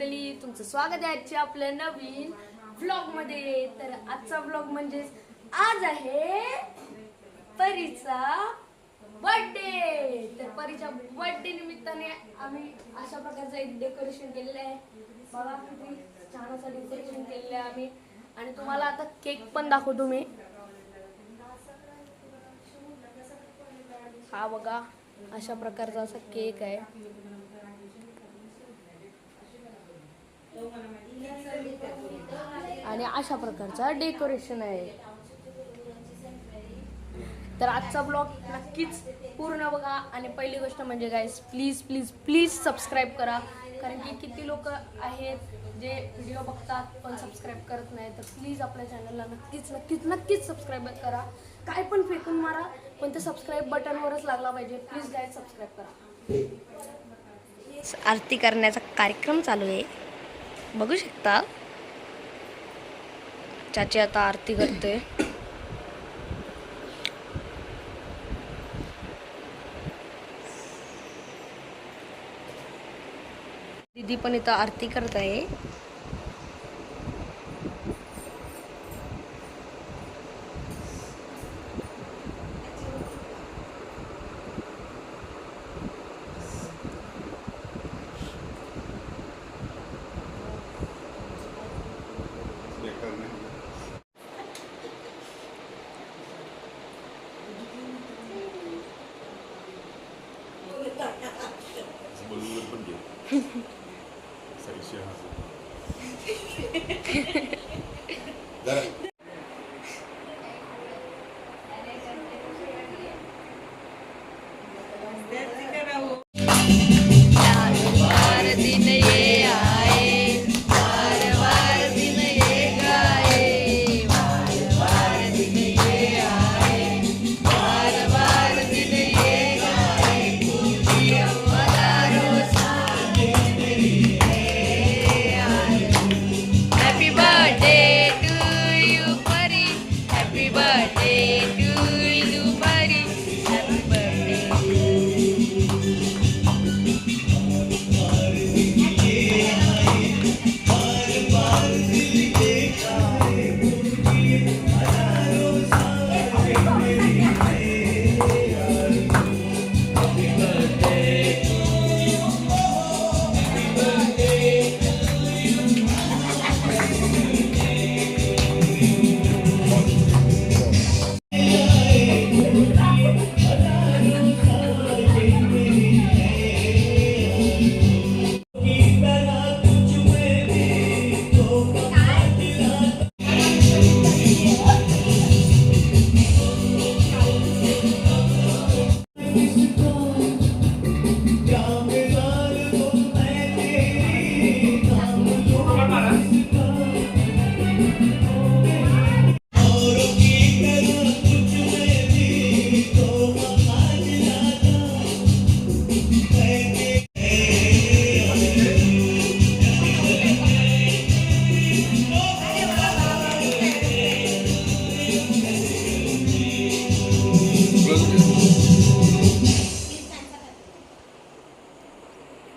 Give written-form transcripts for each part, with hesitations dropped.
मंडळी, तुमचं स्वागत आहे आजच्या आपल्या नवीन व्लॉग मध्ये। तर आजचा व्लॉग म्हणजे आज आहे परीचा बर्थडे। तर परीच्या बर्थडे निमित्ताने आम्ही अशा प्रकारचं एक डेकोरेशन केलेलं आहे। बघा किती छान असं डेकोरेशन केलेलं आहे आम्ही। आणि तुम्हाला आता केक पण दाखवतो मी। हा बघा, अशा प्रकारचा असा केक आहे। आणि अशा प्रकारचा डेकोरेशन आहे। तर आजचा ब्लॉग नक्कीच पूर्ण बघा। आणि पहिली गोष्ट म्हणजे guys, please please please subscribe करा, कारण की किती लोक आहेत जे व्हिडिओ बघतात पण सबस्क्राईब करत नाही। तर प्लीज आपल्या चॅनलला नक्कीच नक्कीच नक्कीच सबस्क्राईब करा। काय पण फेकून मारा, पण ते सबस्क्राईब बटनवरच लागला पाहिजे। प्लीज गाइस सबस्क्राईब करा। आरती करण्याचा कार्यक्रम चालू आहे, बघू शकता। चाची आता आरती करते। दीदी पण इथं आरती करत आहे।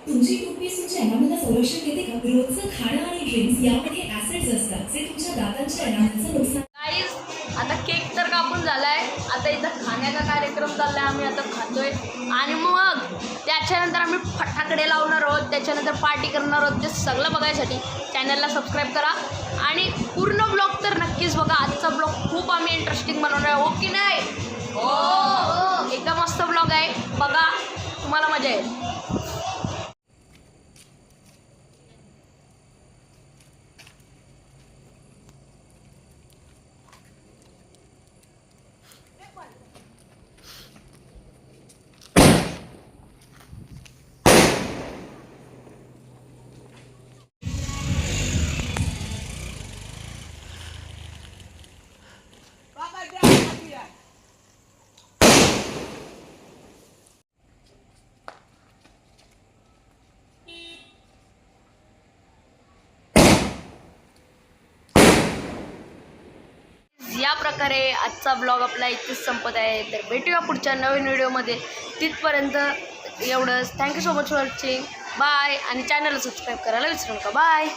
तुमची टूथपेस्ट तुमच्या एनामेलला संरक्षण देते का? रोजचं खाणं आणि ड्रिंक्स यामध्ये ऍसिड्स असतात जे तुमच्या दातांच्या एनामेलचं नुकसान। गाइस, आता केक तर कापून झालाय, आता इथं खाण्याचा कार्यक्रम चाललाय। आम्ही आता खातोय आणि मग त्याच्यानंतर आम्ही फटाकडे लावणार आहोत, त्याच्यानंतर पार्टी करणार आहोत। ते सगळं बघायसाठी चॅनलला सबस्क्राईब करा आणि पूर्ण ब्लॉग तर नक्कीच बघा। आजचा ब्लॉग खूप आम्ही इंटरेस्टिंग बनवणार आहे, हो की नाही? हो, एकदम मस्त ब्लॉग आहे, बघा, तुम्हाला मजा येईल। या प्रकारे आजचा ब्लॉग आपला इथेच संपत आहे। तर भेटूया पुढच्या नवीन व्हिडिओमध्ये। तिथपर्यंत एवढंच. Thank you so much for watching. Bye. आणि चॅनलला सबस्क्राईब करायला विसरू नका. बाय.